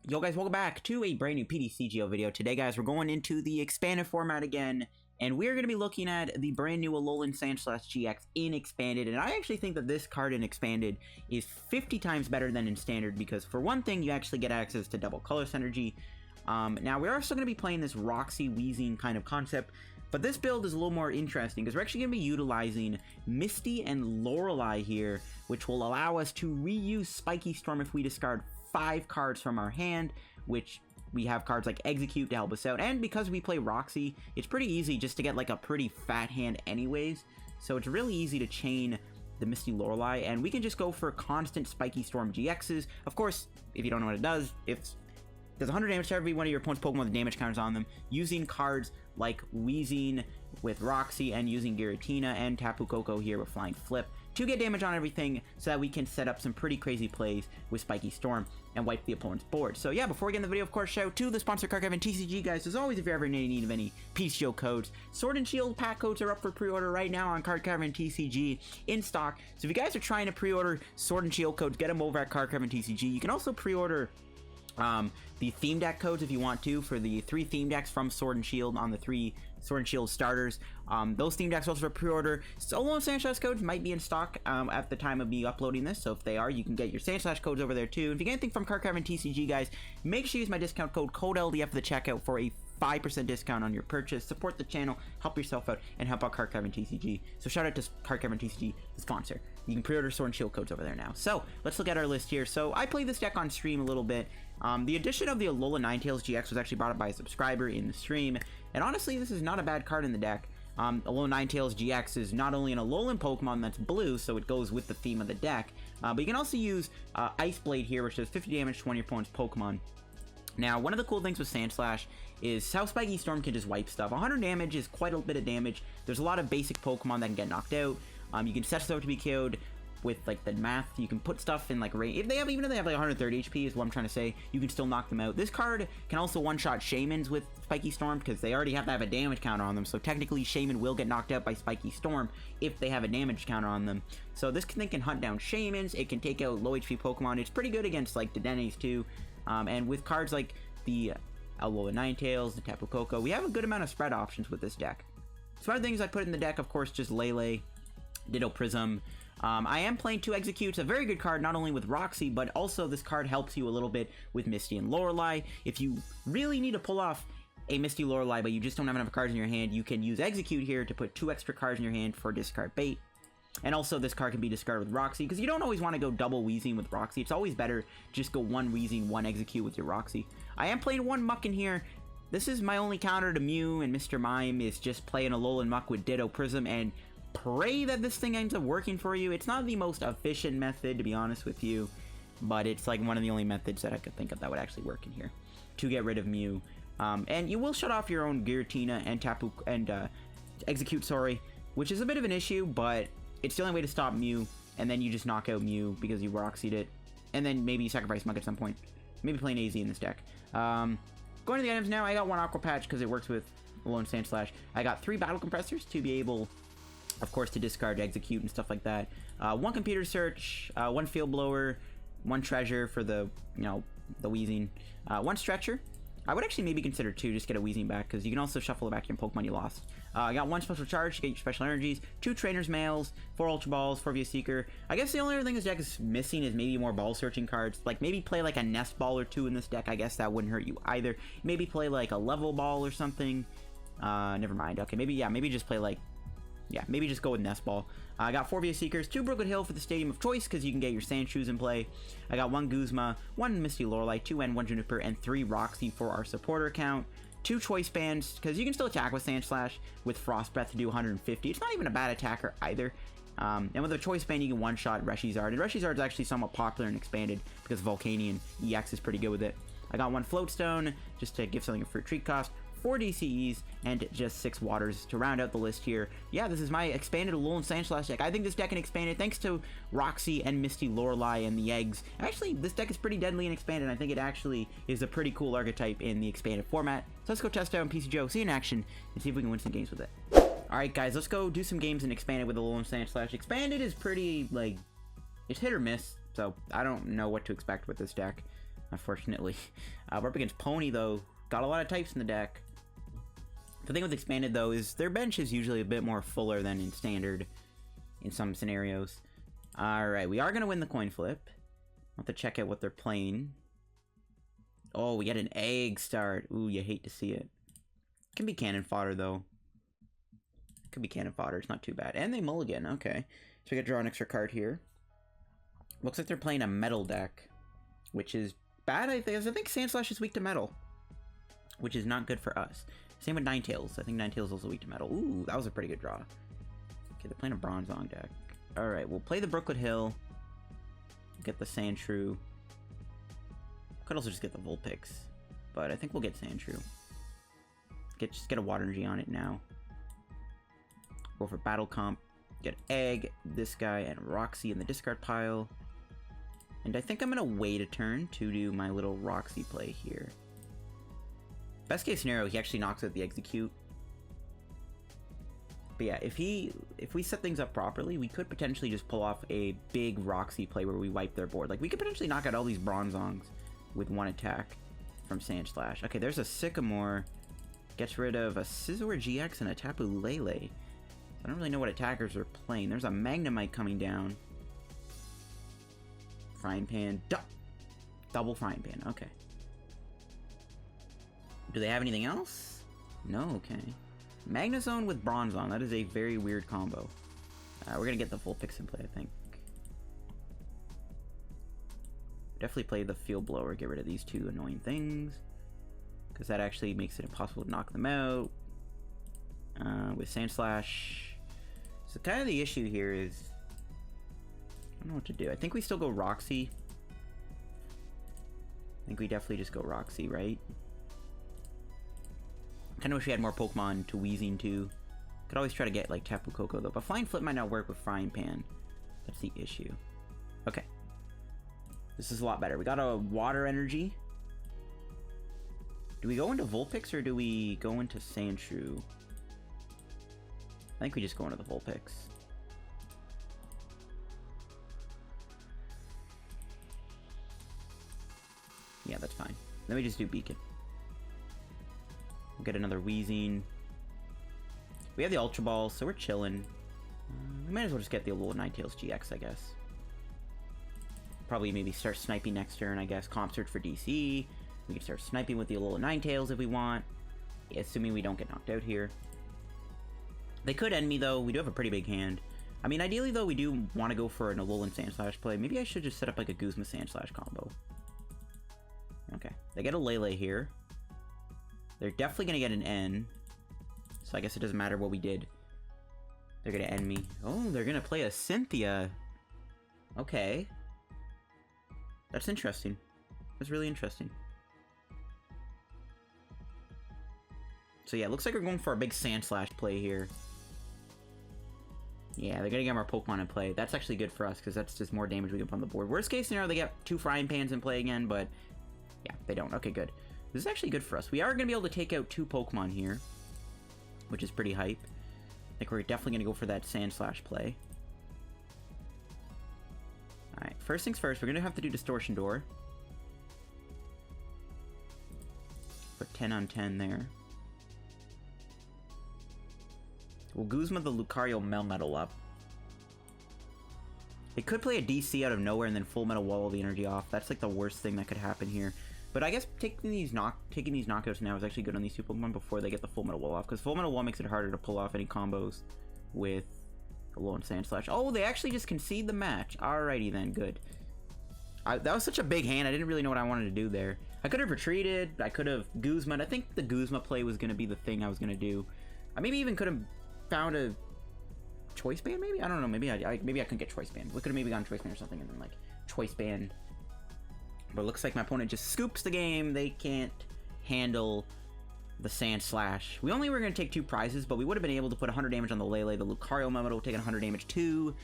Yo guys, welcome back to a brand new PTCGO video. Today guys, we're going into the expanded format again, and we're going to be looking at the brand new Alolan Sandslash-GX in expanded, and I actually think that this card in expanded is 50 times better than in standard, because for one thing, you actually get access to double color synergy. Now we're also going to be playing this Roxie Weezing kind of concept, but this build is a little more interesting because we're actually going to be utilizing Misty and Lorelei here, which will allow us to reuse Spiky Storm if we discard 5 cards from our hand, which we have cards like Exeggcute to help us out, and because we play Roxie, it's pretty easy just to get like a pretty fat hand anyways, so it's really easy to chain the Misty Lorelei, and we can just go for constant Spiky Storm GXs. Of course, if you don't know what it does does 100 damage to every one of your opponent's Pokemon with damage counters on them, using cards like Weezing with Roxie and using Giratina and Tapu Koko here with Flying Flip to get damage on everything so that we can set up some pretty crazy plays with Spiky Storm and wipe the opponent's board. So yeah, before we get in the video, of course, shout out to the sponsor Card and TCG guys. As always, if you're ever in need of any PTCGO codes, Sword and Shield pack codes are up for pre-order right now on Card and TCG in stock. So if you guys are trying to pre-order Sword and Shield codes, get them over at Card and TCG. You can also pre-order the theme deck codes if you want to, for the 3 theme decks from Sword and Shield on the 3 Sword and Shield starters. Those theme decks also for pre-order. Alolan Sandslash codes might be in stock at the time of me uploading this, so if they are, you can get your Sandslash codes over there too. If you get anything from Card and TCG guys, make sure you use my discount code CODELDF at the checkout for a 5% discount on your purchase. Support the channel, help yourself out, and help out Card and TCG. So shout out to Card and TCG, the sponsor. You can pre-order Sword and Shield codes over there now. So let's look at our list here. So I played this deck on stream a little bit. The addition of the Alolan Ninetales-GX was actually brought up by a subscriber in the stream, and honestly, this is not a bad card in the deck. Alolan Ninetales-GX is not only an Alolan Pokemon that's blue, so it goes with the theme of the deck, but you can also use Ice Blade here, which does 50 damage to one of your opponent's Pokemon. Now, one of the cool things with Sandslash is how Spiky Storm can just wipe stuff. 100 damage is quite a bit of damage. There's a lot of basic Pokemon that can get knocked out. You can set stuff to be KO'd with like the math. You can put stuff in like range. Even if they have like 130 HP is what I'm trying to say, you can still knock them out. This card can also one-shot Shaymins with Spiky Storm because they already have to have a damage counter on them, so technically Shaymin will get knocked out by Spiky Storm if they have a damage counter on them. So this thing can hunt down Shaymins, it can take out low HP Pokemon. It's pretty good against like the Denes too, and with cards like the Alolan Ninetales, the Tapu Koko, we have a good amount of spread options with this deck. Some other things I put in the deck, of course, just Lele, Ditto Prism. I am playing 2 Exeggcutes, a very good card, not only with Roxie, but also this card helps you a little bit with Misty and Lorelei. If you really need to pull off a Misty Lorelei, but you just don't have enough cards in your hand, you can use Exeggcute here to put 2 extra cards in your hand for discard bait. And also, this card can be discarded with Roxie, because you don't always want to go double Weezing with Roxie. It's always better just go 1 Weezing, 1 Exeggcute with your Roxie. I am playing 1 Muk in here. This is my only counter to Mew, and Mr. Mime is just playing Alolan Muk with Ditto Prism, and pray that this thing ends up working for you. It's not the most efficient method, to be honest with you, but it's like one of the only methods that I could think of that would actually work in here to get rid of Mew. And you will shut off your own Giratina and Tapu and Exeggcute, sorry, which is a bit of an issue, but it's the only way to stop Mew, and then you just knock out Mew because you Roxied it, and then maybe you sacrifice Muk at some point. Maybe playing AZ in this deck. Going to the items now, I got 1 Aqua Patch because it works with Alolan Sandslash. I got 3 Battle Compressors to be able, of course, to discard Exeggcute and stuff like that. 1 Computer Search, 1 Field Blower, 1 Treasure for the, the Weezing, 1 Stretcher. I would actually maybe consider 2, just get a Weezing back, because you can also shuffle it back to your Pokemon you lost. I got 1 Special Charge to get your Special Energies, 2 Trainer's Mails, 4 Ultra Balls, 4 via Seeker. I guess the only other thing this deck is missing is maybe more ball searching cards. Like, maybe play like a Nest Ball or 2 in this deck. I guess that wouldn't hurt you either. Maybe play like a Level Ball or something. Never mind. Okay, maybe just play like, maybe just go with Nest Ball. I got 4 via Seekers, 2 Brooklet Hill for the Stadium of Choice, because you can get your Sandshrews in play. I got 1 Guzma, 1 Misty Lorelei, 2 N, 1 Juniper, and 3 Roxie for our supporter account. 2 Choice Bands, because you can still attack with Sandslash with Frost Breath to do 150. It's not even a bad attacker either. And with a Choice Band, you can one-shot Reshizard. And Reshizard is actually somewhat popular and expanded, because Volcanion EX is pretty good with it. I got 1 Floatstone, just to give something a free treat cost. 4 DCEs, and just 6 waters to round out the list here. Yeah, this is my expanded Alolan Sandslash deck. I think this deck can expand it thanks to Roxie and Misty Lorelei and the eggs. Actually, this deck is pretty deadly and expanded. I think it actually is a pretty cool archetype in the expanded format. So let's go test out in PTCGO, see it in action, and see if we can win some games with it. Alright guys, let's go do some games and expanded with Alolan Sandslash. Expanded is pretty, like, it's hit or miss, so I don't know what to expect with this deck. unfortunately. We're up against Pony, though. Got a lot of types in the deck. The thing with Expanded, though, is their bench is usually a bit more fuller than in Standard in some scenarios. Alright, we are going to win the coin flip. I'll have to check out what they're playing. Oh, we get an egg start. Ooh, you hate to see it. Can be cannon fodder, though. Could be cannon fodder. It's not too bad. And they mulligan. Okay. So we get to draw an extra card here. Looks like they're playing a metal deck, which is bad, I think. I think Sandslash is weak to metal, which is not good for us. Same with Ninetales. I think Ninetales is also weak to metal. Ooh, that was a pretty good draw. Okay, they're playing a Bronzong deck. Alright, we'll play the Brooklet Hill. Get the Sandshrew. Could also just get the Vulpix, but I think we'll get Sandshrew. Just get a Water Energy on it now. Go for Battle Comp. Get Egg, this guy, and Roxie in the discard pile. And I think I'm gonna wait a turn to do my little Roxie play here. Best case scenario, he actually knocks out the Exeggcute. But yeah, if we set things up properly, we could potentially just pull off a big Roxie play where we wipe their board. Like, we could potentially knock out all these Bronzongs with one attack from Sandslash. Okay, there's a Sycamore. Gets rid of a Scizor GX and a Tapu Lele. I don't really know what attackers are playing. There's a Magnemite coming down. Frying Pan. Double Frying Pan. Okay. Do they have anything else? No, okay. Magnezone with Bronzong. That is a very weird combo. We're going to get the Vulpix in play, I think. Definitely play the Field Blower. Get rid of these two annoying things, because that actually makes it impossible to knock them out. With Sandslash. So kind of the issue here is, I don't know what to do. I think we still go Roxie. I think we definitely just go Roxie, right? I kind of wish we had more Pokemon to Weezing too. Could always try to get like Tapu Koko though, but Flying Flip might not work with Frying Pan. That's the issue. Okay. This is a lot better. We got a Water Energy. Do we go into Vulpix or do we go into Sandshrew? I think we just go into the Vulpix. Yeah, that's fine. Then we just do Beacon. We'll get another Weezing. We have the Ultra Ball, so we're chilling. We might as well just get the Alolan Ninetales-GX, I guess. Probably maybe start sniping next turn, I guess. Comp Search for DC. We can start sniping with the Alolan Ninetales if we want. Assuming we don't get knocked out here. They could end me, though. We do have a pretty big hand. I mean, ideally, though, we do want to go for an Alolan Sandslash play. Maybe I should just set up like a Guzma Sandslash combo. Okay. They get a Lele here. They're definitely going to get an N. So I guess it doesn't matter what we did. They're going to end me. Oh, they're going to play a Cynthia. Okay. That's interesting. That's really interesting. So yeah, it looks like we're going for a big Sandslash play here. Yeah, they're going to get more Pokemon in play. That's actually good for us, because that's just more damage we can put on the board. Worst case scenario, they get 2 Frying Pans in play again, but yeah, they don't. Okay, good. This is actually good for us. We are going to be able to take out 2 Pokemon here, which is pretty hype. I think we're definitely going to go for that Sandslash play. Alright, first things first, we're going to have to do Distortion Door. Put 10 on 10 there. We'll Guzma the Lucario Melmetal up. They could play a DC out of nowhere and then Full Metal Wall the energy off. That's like the worst thing that could happen here. But I guess taking these knockouts now is actually good on these 2 Pokemon before they get the Full Metal Wall off, because Full Metal Wall makes it harder to pull off any combos with Alolan Sandslash. Oh, they actually just concede the match. Alrighty then, good. That was such a big hand, I didn't really know what I wanted to do there. I could have retreated, I could have Guzma. I think the Guzma play was going to be the thing I was going to do. I maybe even could have found a Choice Band, maybe? I don't know, maybe I couldn't get Choice Band. We could have maybe gone Choice Band or something and then like Choice Band. But it looks like my opponent just scoops the game. They can't handle the Sandslash. We only were going to take 2 prizes, but we would have been able to put 100 damage on the Lele. The Lucario Melmetal would have taken 100 damage too.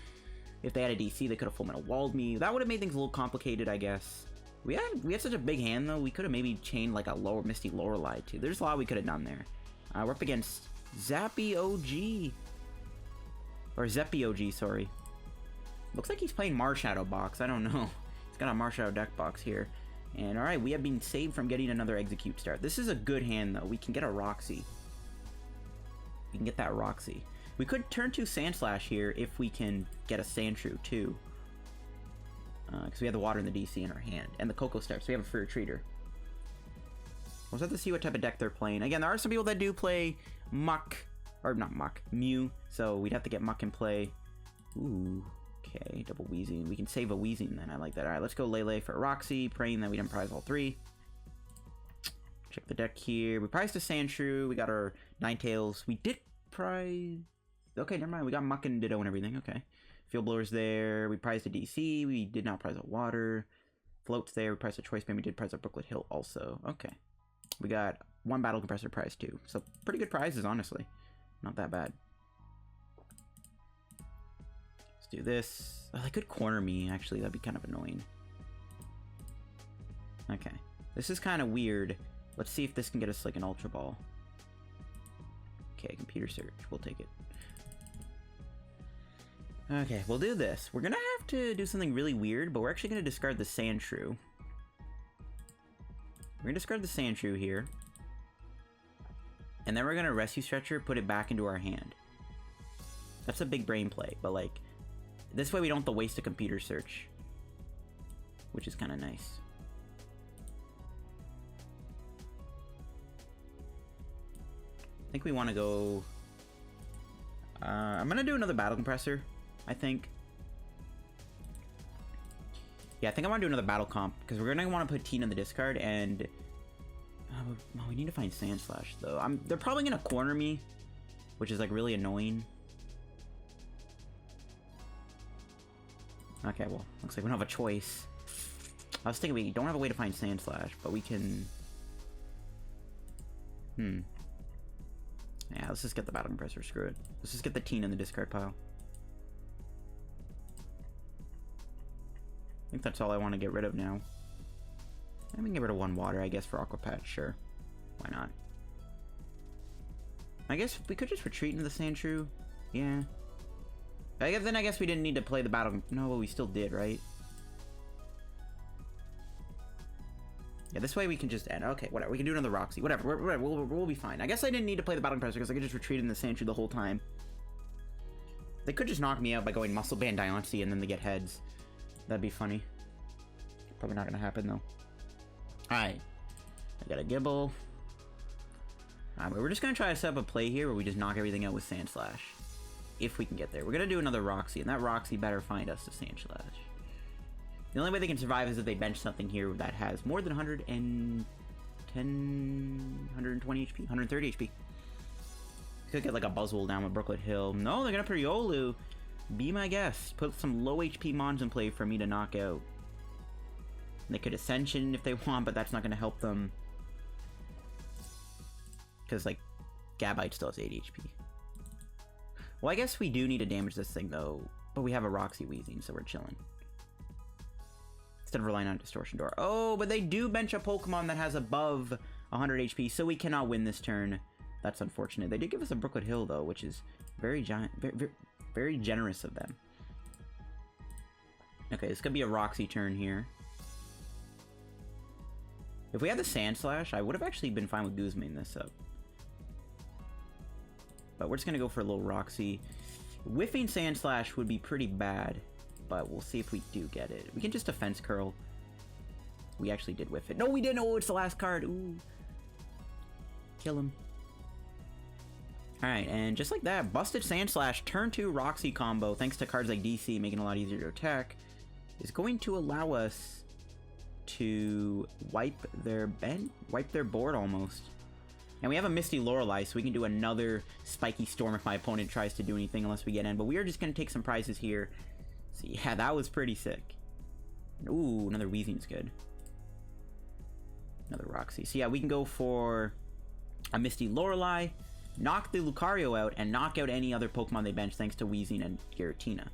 If they had a DC, they could have Full Metal Walled me. That would have made things a little complicated, I guess. We had such a big hand, though. We could have maybe chained like a lower Misty Lorelei too. There's a lot we could have done there. We're up against Zappy OG. Or Zeppy OG, sorry. Looks like he's playing Marshadow box. I don't know. He's got a Marshadow deck box here. And alright, we have been saved from getting another Exeggcute start. This is a good hand, though. We can get a Roxie. We can get that Roxie. We could turn to Sandslash here if we can get a Sandshrew, too. Because we have the water and the DC in our hand. And the Koko Star, so we have a free retreater. We'll have to see what type of deck they're playing. Again, there are some people that do play Muk. Or not Muk, Mew. So we'd have to get Muk in play. Ooh. Okay, double Weezing. We can save a Weezing then. I like that. Alright, let's go Lele for Roxie, praying that we didn't prize all three. Check the deck here. We prized a Sandshrew. We got our Ninetales. We did prize... Okay, never mind. We got Muk and Ditto and everything. Okay. Field Blower's there. We prized a DC. We did not prize a Water. Float's there. We prized a Choice Band. We did prize a Brooklet Hill also. Okay. We got one Battle Compressor prize too. So, pretty good prizes, honestly. Not that bad. Let's do this. Oh, they could corner me, actually. That'd be kind of annoying. Okay. This is kind of weird. Let's see if this can get us, like, an Ultra Ball. Okay, Computer Search. We'll take it. Okay, we'll do this. We're gonna have to do something really weird, but we're actually gonna discard the Sandshrew. We're gonna discard the Sandshrew here. And then we're gonna Rescue Stretcher, put it back into our hand. That's a big brain play, but like, this way we don't have to waste a Computer Search. Which is kind of nice. I think we want to go... I'm gonna do another Battle Compressor, I think. Yeah, I think I want to do another Battle Comp, because we're gonna want to put Teen in the discard, and... we need to find Sandslash, though. They're probably gonna corner me, which is, like, really annoying. Okay, well, looks like we don't have a choice. I was thinking we don't have a way to find Sandslash, but we can... Yeah, let's just get the Battle Compressor, screw it. Let's just get the Teen in the discard pile. I think that's all I want to get rid of now. And we can get rid of one Water, I guess, for Aqua Patch, sure. Why not? I guess we could just retreat into the Sandshrew. Yeah. I guess we didn't need to play the Battle... No, well, we still did, right? Yeah, this way we can just end. Okay, whatever. We can do another Roxie. Whatever. We'll be fine. I guess I didn't need to play the Battle Compressor because I could just retreat in the Sandshrew the whole time. They could just knock me out by going Muscle Band Diancie and then they get heads. That'd be funny. Probably not gonna happen, though. Alright. I got a Gibble. We're just gonna try to set up a play here where we just knock everything out with Sandslash. If we can get there. We're gonna do another Roxie, and that Roxie better find us a Sandslash. The only way they can survive is if they bench something here that has more than 110, 120 HP, 130 HP. Could get like a Buzzwole down with Brooklet Hill. No, they're gonna put Riolu. Be my guest. Put some low HP Mons in play for me to knock out. They could Ascension if they want, but that's not gonna help them. Because like, Gabite still has 80 HP. Well, I guess we do need to damage this thing though, but we have a Roxie Weezing, so we're chilling. Instead of relying on Distortion Door. Oh, but they do bench a Pokemon that has above 100 HP, so we cannot win this turn. That's unfortunate. They did give us a Brooklet Hill, though, which is very very generous of them. Okay, this could be a Roxie turn here. If we had the Sandslash, I would have actually been fine with Guzma this up. But we're just going to go for a little Roxie. Whiffing Sandslash would be pretty bad. But we'll see if we do get it. We can just Defense Curl. We actually did whiff it. No, we didn't! Oh, it's the last card! Ooh. Kill him. Alright, and just like that, busted Sandslash, turn 2 Roxie combo, thanks to cards like DC making it a lot easier to attack, is going to allow us to wipe their board almost. And we have a Misty Lorelei, so we can do another Spiky Storm if my opponent tries to do anything unless we get in. But we are just going to take some prizes here. So yeah, that was pretty sick. Ooh, another Weezing's good. Another Roxie. So yeah, we can go for a Misty Lorelei, knock the Lucario out, and knock out any other Pokemon they bench thanks to Weezing and Giratina.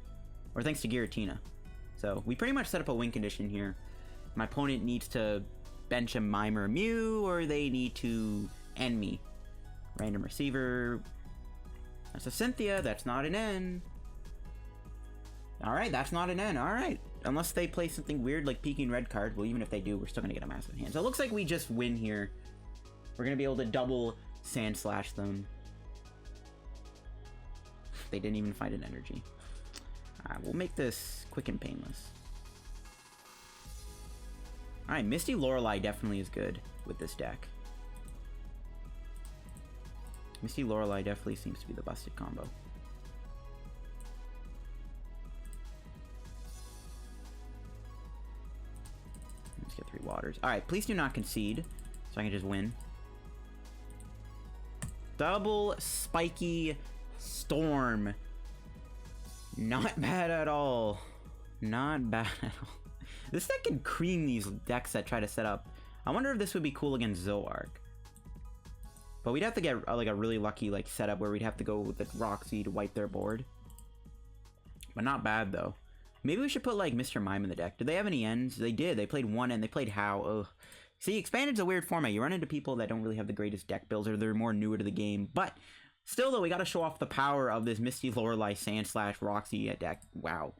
Or thanks to Giratina. So we pretty much set up a win condition here. My opponent needs to bench a Mime or a Mew, or they need to end me. Random receiver. That's a Cynthia. That's not an N. Alright, that's not an N. Alright. unless they play something weird like peeking red card, well, even if they do, we're still gonna get a massive hand. So it looks like we just win here. We're gonna be able to double Sandslash them. They didn't even find an energy. We'll make this quick and painless. Alright, Misty Lorelei definitely is good with this deck. Misty Lorelei definitely seems to be the busted combo. Let's get 3 waters. Alright, please do not concede, so I can just win. Double Spiky Storm. Not bad at all. Not bad at all. This deck can cream these decks that try to set up. I wonder if this would be cool against Zoroark. But we'd have to get like a really lucky like setup where we'd have to go with the Roxie to wipe their board. But not bad though. Maybe we should put like Mr. Mime in the deck. Did they have any ends? They did. They played 1 end. They played How. Ugh. See, Expanded's a weird format. You run into people that don't really have the greatest deck builds or they're more newer to the game. But still though, we gotta show off the power of this Misty Lorelei Sandslash Roxie deck. Wow.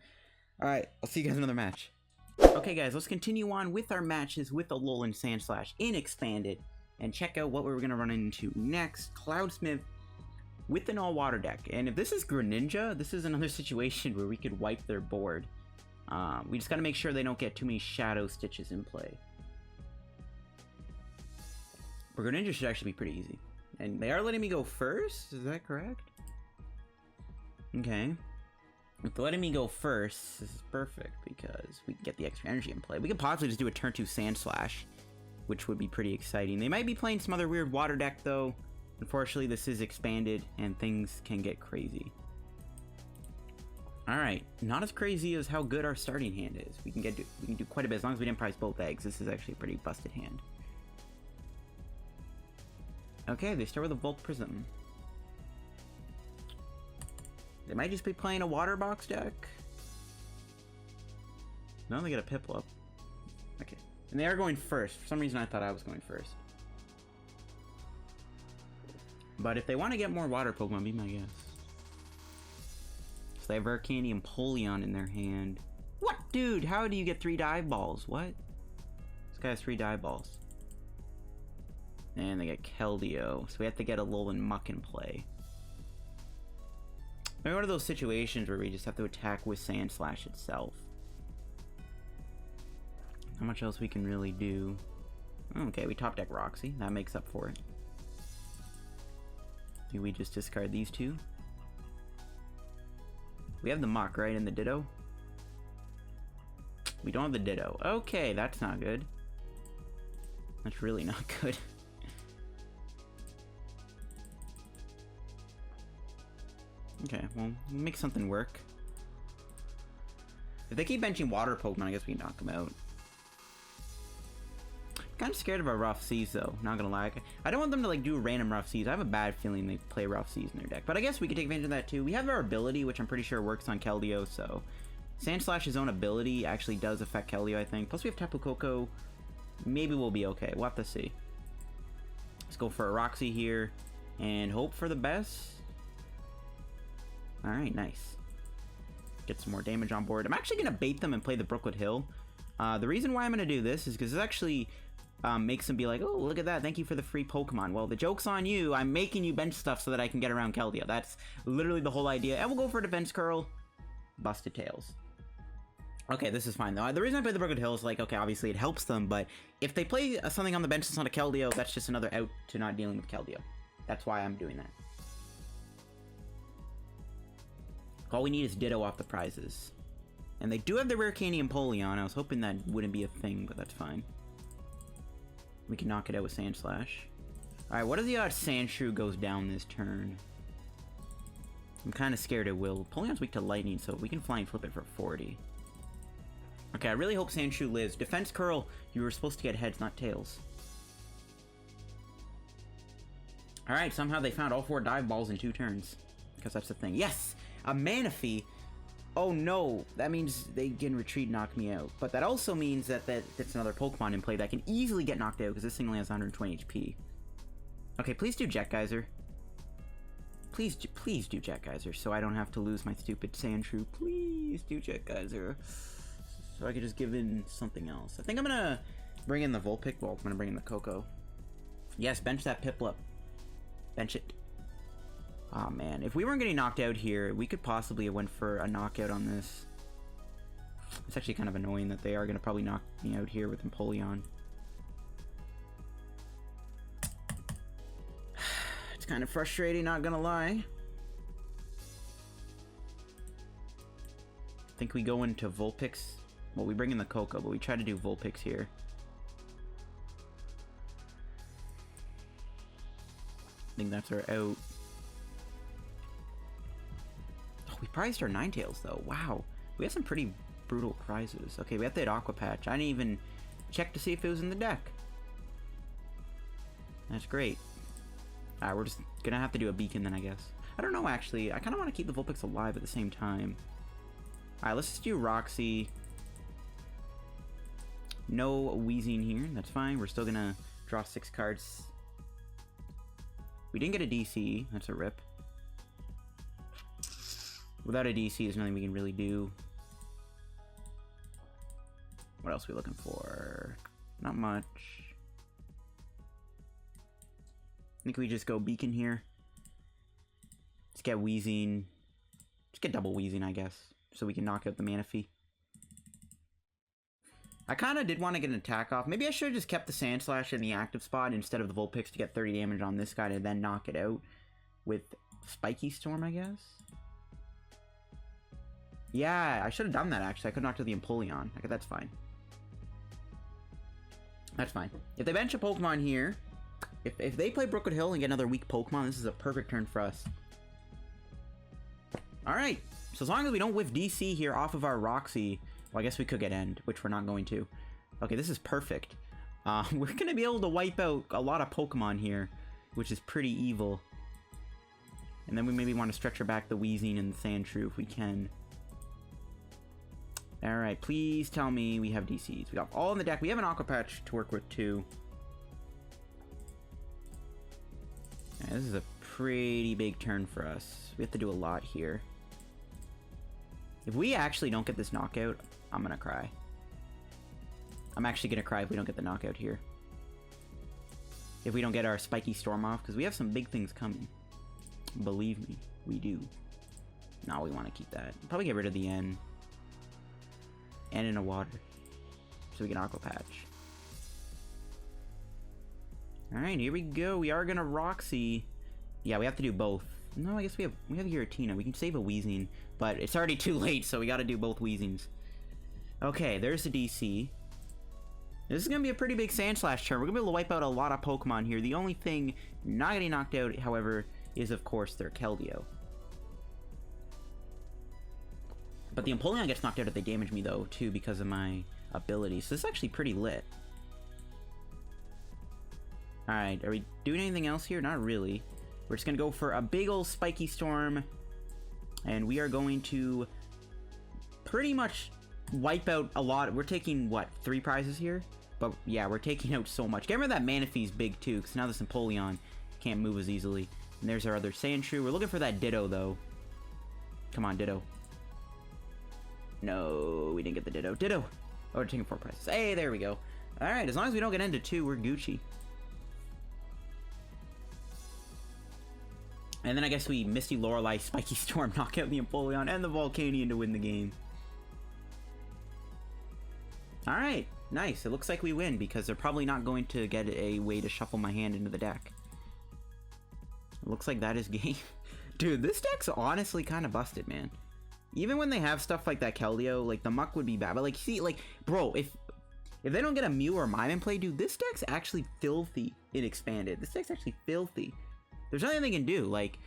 Alright, I'll see you guys in another match. Okay guys, let's continue on with our matches with Alolan Sandslash in Expanded. And check out what we're going to run into next. Cloudsmith with an all-water deck. And if this is Greninja, this is another situation where we could wipe their board. We just got to make sure they don't get too many Shadow Stitches in play. But Greninja should actually be pretty easy. And they are letting me go first? Is that correct? Okay. If they're letting me go first, this is perfect because we can get the extra energy in play. We could possibly just do a turn 2 Sandslash, which would be pretty exciting. They might be playing some other weird water deck though. Unfortunately, this is Expanded and things can get crazy. Alright, not as crazy as how good our starting hand is. We can do quite a bit as long as we didn't prize both eggs. This is actually a pretty busted hand. Okay, they start with a Volt Prism. They might just be playing a water box deck. No, they get a Piplup. Okay. And they are going first. For some reason, I thought I was going first. But if they want to get more water Pokemon, be my guess. So they have Arcanine and Polion in their hand. What? Dude, how do you get 3 dive balls? What? This guy has 3 dive balls. And they get Keldeo. So we have to get a Alolan Muk in play. Maybe one of those situations where we just have to attack with Sandslash itself. How much else we can really do? Okay, we top deck Roxie. That makes up for it. Do we just discard these 2? We have the Muk, right? And the Ditto? We don't have the Ditto. Okay, that's not good. That's really not good. Okay, well, we'll make something work. If they keep benching water Pokemon, I guess we can knock them out. Kind of scared of our Rough Seas though, not gonna lie. I don't want them to like do random Rough Seas. I have a bad feeling they play Rough Seas in their deck, but I guess we could take advantage of that too. We have our ability, which I'm pretty sure works on Keldeo, so Sandslash's own ability actually does affect Keldeo, I think. Plus we have Tapu Koko. Maybe we'll be okay. We'll have to see. Let's go for a Roxie here and hope for the best. Alright, nice. Get some more damage on board. I'm actually going to bait them and play the Brooklet Hill. The reason why I'm going to do this is because this actually makes them be like, oh, look at that. Thank you for the free Pokemon. Well, the joke's on you. I'm making you bench stuff so that I can get around Keldeo. That's literally the whole idea. And we'll go for a Defense Curl. Busted Tails. Okay, this is fine though. The reason I play the Brooklet Hill is like, okay, obviously it helps them, but if they play something on the bench that's not a Keldeo, that's just another out to not dealing with Keldeo. That's why I'm doing that. All we need is Ditto off the prizes. And they do have the rare Candy and Polion. I was hoping that wouldn't be a thing, but that's fine. We can knock it out with Sandslash. Alright, what are the odds Sandshrew goes down this turn? I'm kind of scared it will. Polion's weak to lightning, so we can flying flip it for 40. Okay, I really hope Sandshrew lives. Defense Curl, you were supposed to get heads, not tails. Alright, somehow they found all 4 dive balls in 2 turns. Because that's the thing. Yes! A Manaphy. Oh no, that means they can retreat, knock me out. But that also means that that's another Pokemon in play that can easily get knocked out because this thing only has 120 HP. Okay, please do Jet Geyser. Please do Jet Geyser so I don't have to lose my stupid Sandshrew. Please do Jet Geyser. So I could just give in something else. I think I'm gonna bring in the Vulpix. Well, I'm gonna bring in the Koko. Yes, bench that Piplup. Bench it. Oh man, if we weren't getting knocked out here, we could possibly have went for a knockout on this. It's actually kind of annoying that they are gonna probably knock me out here with Empoleon. It's kind of frustrating, not gonna lie. I think we go into Vulpix. Well, we bring in the Koko, but we try to do Vulpix here. I think that's our out. Oh, we prized our Ninetales though. Wow. We have some pretty brutal prizes. Okay, we have that Aqua Patch. I didn't even check to see if it was in the deck. That's great. Alright, we're just gonna have to do a beacon then, I guess. I don't know, actually. I kind of want to keep the Vulpix alive at the same time. Alright, let's just do Roxie. No Weezing here. That's fine. We're still gonna draw 6 cards. We didn't get a DC. That's a rip. Without a DC, there's nothing we can really do. What else are we looking for? Not much. I think we just go Beacon here. Let's get Weezing. Just get double Weezing, I guess. So we can knock out the Manaphy. I kind of did want to get an attack off. Maybe I should have just kept the Sandslash in the active spot instead of the Vulpix to get 30 damage on this guy to then knock it out with Spiky Storm, I guess. Yeah, I should have done that, actually. I could knock to the Empoleon. Okay, that's fine. That's fine. If they bench a Pokemon here, if they play Brooklet Hill and get another weak Pokemon, this is a perfect turn for us. Alright, so as long as we don't whiff DC here off of our Roxie, well, I guess we could get End, which we're not going to. Okay, this is perfect. We're going to be able to wipe out a lot of Pokemon here, which is pretty evil. And then we maybe want to stretch her back the Weezing and the Sandshrew if we can. Alright, please tell me we have DCs. We got all in the deck. We have an Aqua Patch to work with, too. Right, this is a pretty big turn for us. We have to do a lot here. If we actually don't get this knockout, I'm gonna cry. I'm actually gonna cry if we don't get the knockout here. If we don't get our Spiky Storm off, because we have some big things coming. Believe me, we do. No, we want to keep that. Probably get rid of the N. And in a water. So we can Aqua Patch. Alright, here we go. We are gonna Roxie. Yeah, we have to do both. No, I guess we have Giratina. We can save a Weezing, but it's already too late, so we gotta do both Weezings. Okay, there's the DC. This is gonna be a pretty big Sandslash turn. We're gonna be able to wipe out a lot of Pokemon here. The only thing not getting knocked out, however, is of course their Keldeo. But the Empoleon gets knocked out if they damage me though, too, because of my ability. So this is actually pretty lit. Alright, are we doing anything else here? Not really. We're just gonna go for a big ol' Spiky Storm. And we are going to pretty much wipe out a lot. We're taking, what, 3 prizes here? But yeah, we're taking out so much. Get rid of that Manaphy's big too, because now this Empoleon can't move as easily. And there's our other Sandshrew. We're looking for that Ditto though. Come on, Ditto. No, we didn't get the Ditto. Ditto! Oh, we're taking 4 prizes. Hey, there we go. Alright, as long as we don't get into 2, we're Gucci. And then I guess we Misty Lorelei Spiky Storm, knock out the Empoleon and the Volcanion to win the game. Alright, nice. It looks like we win because they're probably not going to get a way to shuffle my hand into the deck. It looks like that is game. Dude, this deck's honestly kind of busted, man. Even when they have stuff like that Keldeo, like the Muk would be bad. But like, see, like, bro, if they don't get a Mew or Mime in play, dude, this deck's actually filthy in Expanded. This deck's actually filthy. There's nothing they can do. Like,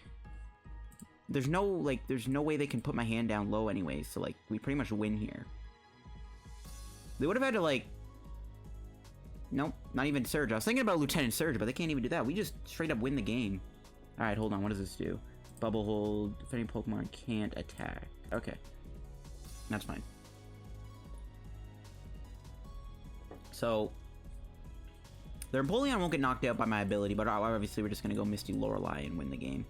there's no way they can put my hand down low anyways. So like, we pretty much win here. They would have had to like, nope, not even Surge. I was thinking about Lieutenant Surge, but they can't even do that. We just straight up win the game. All right, hold on. What does this do? Bubble Hold. Defending Pokemon can't attack. Okay, that's fine. So their Empoleon won't get knocked out by my ability, but obviously we're just gonna go Misty Lorelei and win the game.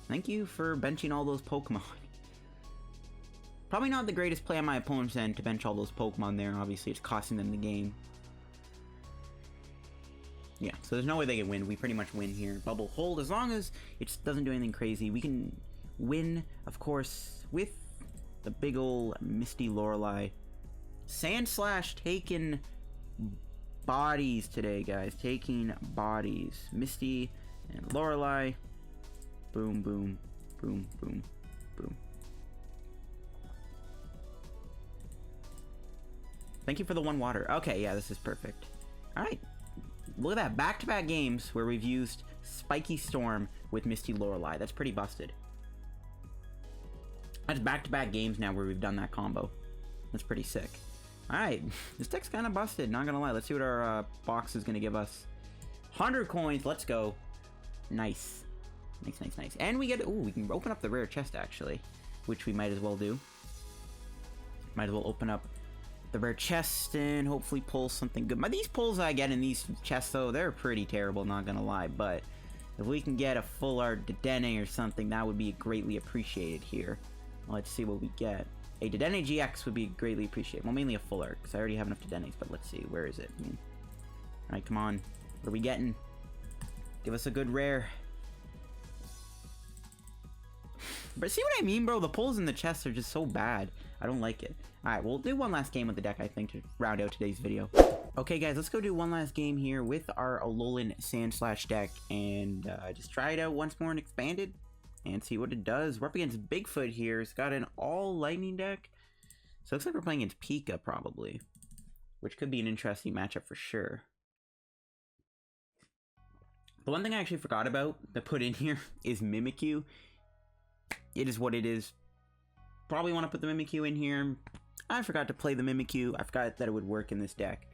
Thank you for benching all those Pokemon. Probably not the greatest play on my opponent's end to bench all those Pokemon there. Obviously, it's costing them the game. Yeah, so there's no way they can win. We pretty much win here. Bubble hold, as long as it doesn't do anything crazy. We can win, of course, with the big ol' Misty Lorelei. Sandslash taking bodies today, guys. Taking bodies. Misty and Lorelei. Boom, boom, boom, boom, boom. Thank you for the one water. Okay, yeah, this is perfect. Alright. Look at that. Back-to-back games where we've used Spiky Storm with Misty Lorelei. That's pretty busted. That's back-to-back games now where we've done that combo. That's pretty sick. Alright. This deck's kind of busted, not gonna lie. Let's see what our box is gonna give us. 100 coins. Let's go. Nice. Nice, nice, nice. And we get... Ooh, we can open up the rare chest, actually. Which we might as well do. Might as well open up the rare chest and hopefully pull something good. These pulls I get in these chests, though, they're pretty terrible, not gonna lie. But if we can get a full art Dedenne or something, that would be greatly appreciated here. Let's see what we get. A Dedenne GX would be greatly appreciated. Well, mainly a full art, because I already have enough Dedennes, but let's see. Where is it? Alright, come on. What are we getting? Give us a good rare. But see what I mean, bro? The pulls in the chests are just so bad. I don't like it. Alright, we'll do one last game with the deck, I think, to round out today's video. Okay, guys, let's go do one last game here with our Alolan Sandslash deck, and just try it out once more and expanded, and see what it does. We're up against Bigfoot here. It's got an all-lightning deck, so it looks like we're playing against Pika, probably, which could be an interesting matchup for sure. The one thing I actually forgot about to put in here is Mimikyu. It is what it is. Probably want to put the Mimikyu in here. I forgot to play the Mimikyu. I forgot that it would work in this deck.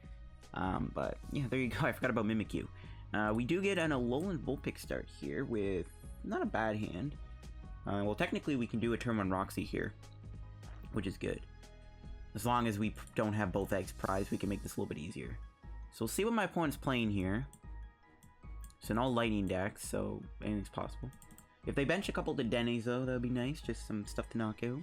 But yeah, there you go. I forgot about Mimikyu. We do get an Alolan Vulpix start here with not a bad hand. Well, technically we can do a turn on Roxie here, which is good. As long as we don't have both eggs prized, we can make this a little bit easier. So we'll see what my opponent's playing here. It's an all lightning deck, so anything's possible. If they bench a couple Dedennes, though, that would be nice. Just some stuff to knock out.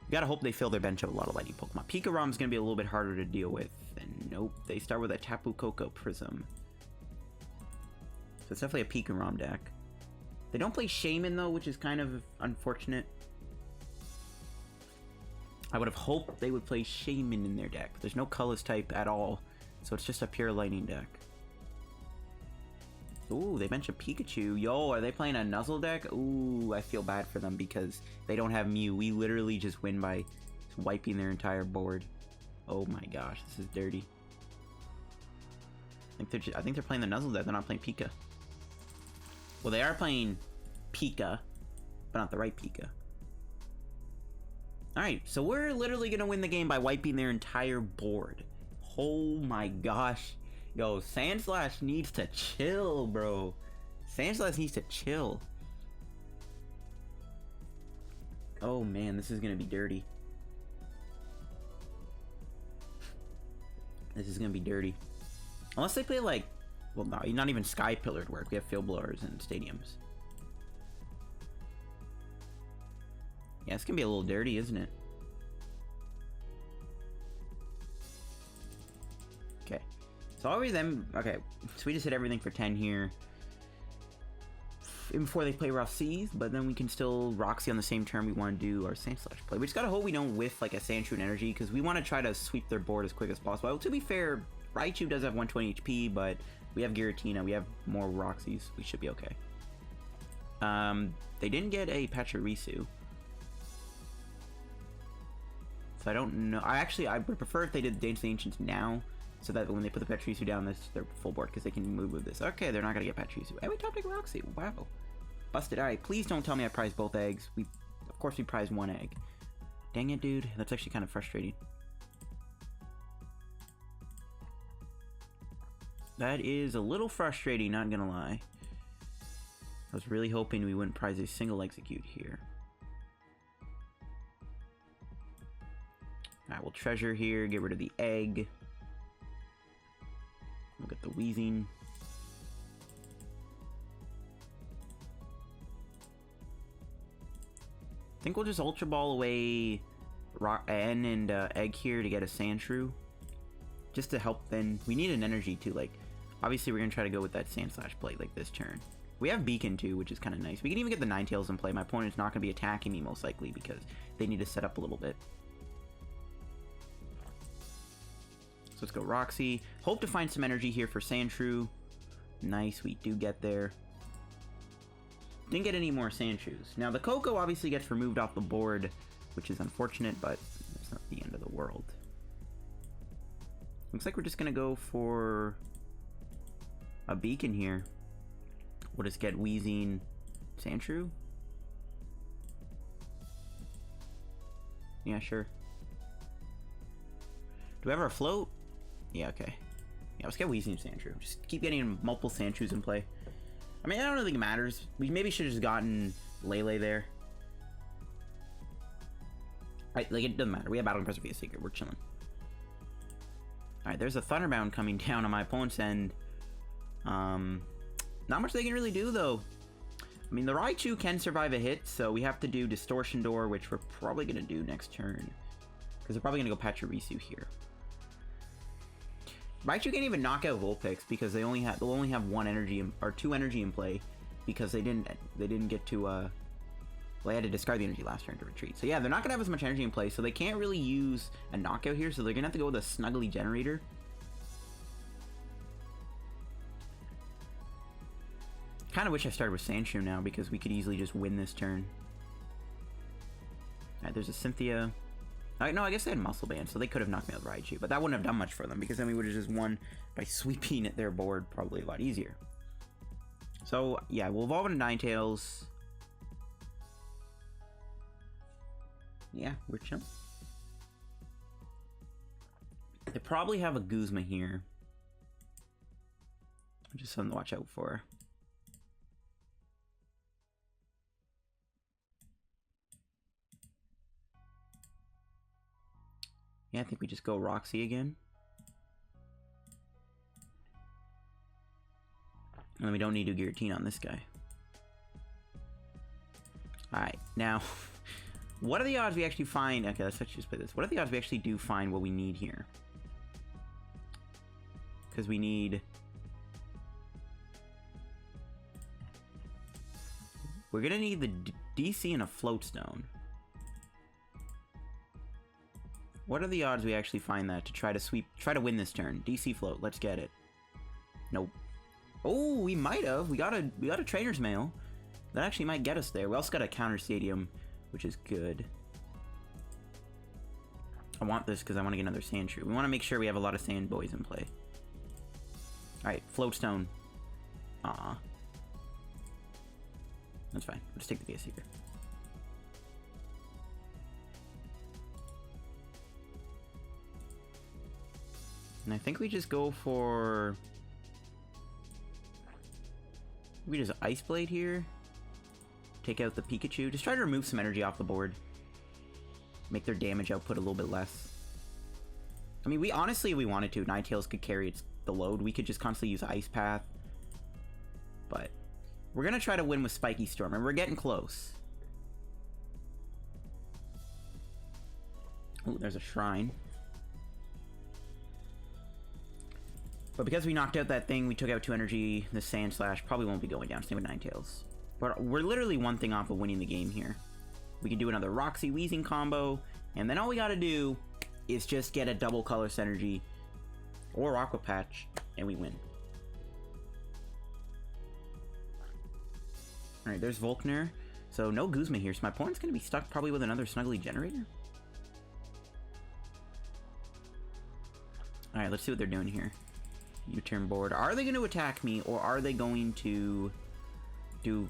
We gotta hope they fill their bench up with a lot of lightning Pokemon. Pika-Rom's gonna be a little bit harder to deal with. And nope, they start with a Tapu Koko Prism. So it's definitely a Pika-Rom deck. They don't play Shaman, though, which is kind of unfortunate. I would have hoped they would play Shaman in their deck. There's no colors type at all, so it's just a pure lightning deck. Ooh, they bench a Pikachu. Yo, are they playing a Nuzzle deck? Ooh, I feel bad for them because they don't have Mew. We literally just win by wiping their entire board. Oh my gosh, this is dirty. I think they're playing the Nuzzle deck. They're not playing Pika. Well, they are playing Pika, but not the right Pika. Alright, so we're literally going to win the game by wiping their entire board. Oh my gosh. Yo, Sandslash needs to chill, bro. Sandslash needs to chill. Oh man, this is gonna be dirty. This is gonna be dirty. Unless they play like, well, no, not even Sky Pillared work. We have Field Blowers and Stadiums. Yeah, it's gonna be a little dirty, isn't it? Okay. So already them, okay, so we just hit everything for 10 here. Even before they play Rough Seas, but then we can still Roxie on the same turn we want to do our Sandslash play. We just gotta hope we don't whiff like a Sandshrew and Energy, because we want to try to sweep their board as quick as possible. Well, to be fair, Raichu does have 120 HP, but we have Giratina, we have more Roxies, we should be okay. They didn't get a Pachirisu. So I don't know, I would prefer if they did Dance of the Ancients now, so that when they put the Pachirisu down, this their full board, because they can move with this. Okay, they're not gonna get Pachirisu. And we top deck Roxie. Wow, busted. All right, please don't tell me I prized both eggs. Of course, we prized one egg. Dang it, dude. That's actually kind of frustrating. That is a little frustrating, not gonna lie. I was really hoping we wouldn't prize a single Exeggcute here. All right, we'll treasure here. Get rid of the egg. Look at the Weezing. I think we'll just Ultra Ball away N and Egg here to get a Sandshrew. Just to help, then we need an energy too. Like, obviously we're gonna try to go with that Sandslash play like this turn. We have Beacon too, which is kind of nice. We can even get the Ninetales in play. My opponent's not gonna be attacking me most likely because they need to set up a little bit. So let's go Roxie. Hope to find some energy here for Sandshrew. Nice, we do get there. Didn't get any more Sandshrews. Now the Koko obviously gets removed off the board, which is unfortunate, but it's not the end of the world. Looks like we're just gonna go for a Beacon here. We'll just get Weezing Sandshrew. Yeah, sure. Do we have our float? Yeah, okay. Yeah, let's get Weezing Sandshrew. Just keep getting multiple Sandshrews in play. I mean, I don't really think it matters. We maybe should have just gotten Lele there. Right, like, it doesn't matter. We have Battle Compressor via Seeker. We're chilling. Alright, there's a Thunderbound coming down on my opponent's end. Not much they can really do, though. I mean, the Raichu can survive a hit, so we have to do Distortion Door, which we're probably going to do next turn. Because they're probably going to go Pachirisu here. Raichu can't even knock out Vulpix because they'll only have one energy or two energy in play because they didn't get to well, they had to discard the energy last turn to retreat. So yeah, they're not gonna have as much energy in play, so they can't really use a knockout here, so they're gonna have to go with a Snuggly Generator. Kinda wish I started with Sandshrew now because we could easily just win this turn. Alright, there's a Cynthia. No, I guess they had Muscle Band, so they could have knocked me out with Raichu, but that wouldn't have done much for them, because then we would have just won by sweeping at their board probably a lot easier. So, yeah, we'll evolve into Ninetales. Yeah, we're chilling. They probably have a Guzma here. Just something to watch out for. Yeah, I think we just go Roxie again. And we don't need to Giratina on this guy. Alright, now, what are the odds we actually find... Okay, let's actually just play this. What are the odds we actually do find what we need here? Because we need... We're gonna need the DC and a Float Stone. What are the odds we actually find that to try to win this turn? DC Float, let's get it. Nope. Oh, we might have. We got a Trainer's Mail. That actually might get us there. We also got a Counter Stadium, which is good. I want this because I want to get another Sandshrew. We want to make sure we have a lot of Sand Boys in play. Alright, Float Stone. That's fine. Let's take the VS Seeker. And I think we just go for... We just Ice Blade here. Take out the Pikachu. Just try to remove some energy off the board. Make their damage output a little bit less. I mean, we honestly, if we wanted to, Ninetales could carry the load. We could just constantly use Ice Path. But we're going to try to win with Spiky Storm, and we're getting close. Oh, there's a Shrine. But because we knocked out that thing, we took out 2 energy, the Sandslash probably won't be going down. Same with Ninetales. But we're literally one thing off of winning the game here. We can do another Roxie Weezing combo, and then all we gotta do is just get a double Color Synergy or Aqua Patch, and we win. Alright, there's Volkner. So no Guzma here, so my opponent's gonna be stuck probably with another Snuggly Generator. Alright, let's see what they're doing here. U-turn board. Are they going to attack me, or are they going to do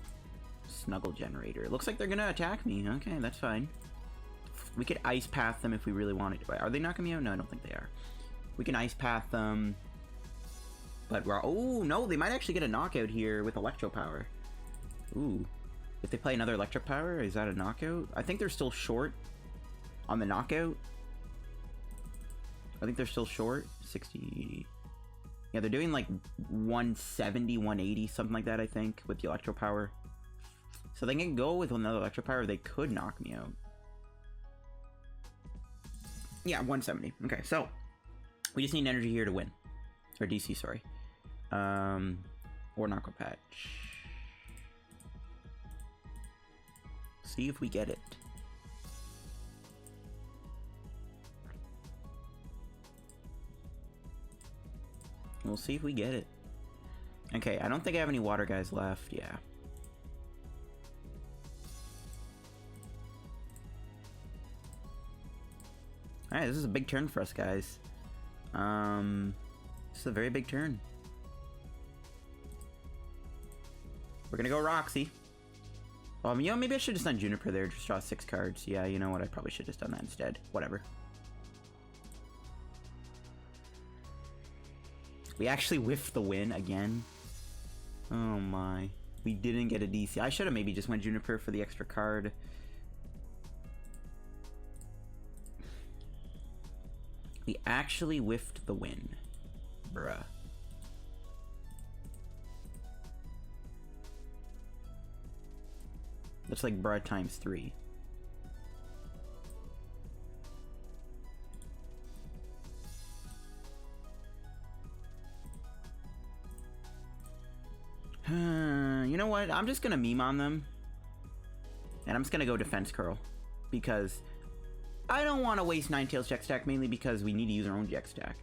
Snuggle Generator? It looks like they're going to attack me. Okay, that's fine. We could Ice Path them if we really wanted to. Are they knocking me out? No, I don't think they are. We can Ice Path them. But we're... Oh, no, they might actually get a knockout here with Electro Power. Ooh. If they play another Electric Power, is that a knockout? I think they're still short on the knockout. I think they're still short. 60... Yeah, they're doing like 170, 180, something like that, I think, with the Electro Power. So they can go with another Electro Power, they could knock me out. Yeah, 170. Okay, so we just need an energy here to win. Or DC, sorry. Or an Aqua Patch. See if we get it. We'll see if we get it. Okay, I don't think I have any water guys left. Yeah. Alright, this is a big turn for us, guys. This is a very big turn. We're gonna go Roxie. You know, maybe I should have done Juniper there, just draw 6 cards. Yeah, you know what, I probably should have just done that instead. Whatever. We actually whiffed the win again. Oh my. We didn't get a DC. I should have maybe just went Juniper for the extra card. We actually whiffed the win. Bruh. That's like bruh times 3. You know what? I'm just gonna meme on them. And I'm just gonna go Defense Curl. Because I don't want to waste Ninetales-GX stack, mainly because we need to use our own GX stack.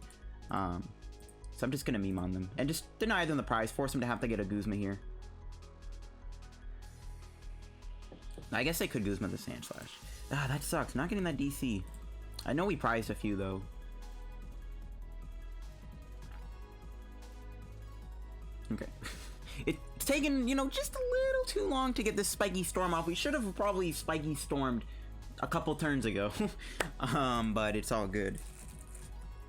So I'm just gonna meme on them. And just deny them the prize, force them to have to get a Guzma here. I guess I could Guzma the Sandslash. Ah, that sucks. Not getting that DC. I know we prized a few, though. Okay. It's taken, you know, just a little too long to get this Spiky Storm off. We should have probably Spiky Stormed a couple turns ago. But it's all good.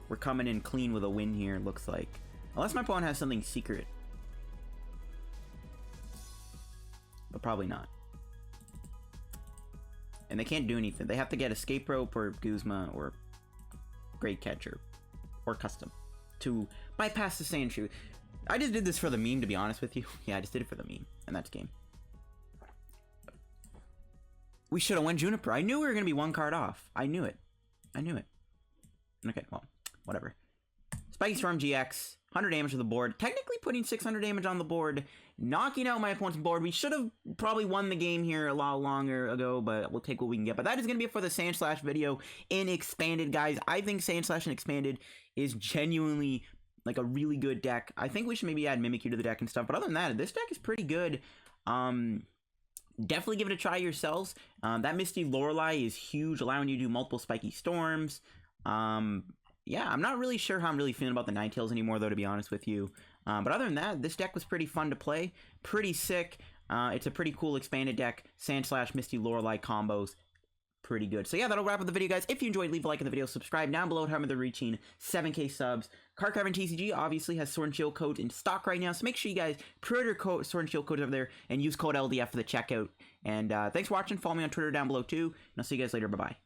We're coming in clean with a win here, looks like. Unless my opponent has something secret. But probably not. And they can't do anything. They have to get Escape Rope or Guzma or Great Catcher or Custom to bypass the Sandshrew. I just did this for the meme, to be honest with you. Yeah, I just did it for the meme, and that's game. We should have won Juniper. I knew we were going to be 1 card off. I knew it. I knew it. Okay, well, whatever. Spiky Storm GX, 100 damage to the board. Technically putting 600 damage on the board, knocking out my opponent's board. We should have probably won the game here a lot longer ago, but we'll take what we can get. But that is going to be it for the Sandslash video in Expanded, guys. I think Sandslash in Expanded is genuinely like a really good deck. I think we should maybe add Mimikyu to the deck and stuff. But other than that, this deck is pretty good. Definitely give it a try yourselves. That Misty Lorelei is huge, allowing you to do multiple Spiky Storms. Yeah, I'm not really sure how I'm really feeling about the Ninetales anymore, though, to be honest with you. But other than that, this deck was pretty fun to play. Pretty sick. It's a pretty cool expanded deck. Sandslash, Misty Lorelei combos. Pretty good. So yeah, that'll wrap up the video, guys. If you enjoyed, leave a like on the video. Subscribe down below to help me with reaching 7K subs. Card Cavern TCG obviously has Sword and Shield codes in stock right now. So make sure you guys pre-order Sword and Shield codes over there and use code LDF for the checkout. And thanks for watching. Follow me on Twitter down below too. And I'll see you guys later. Bye-bye.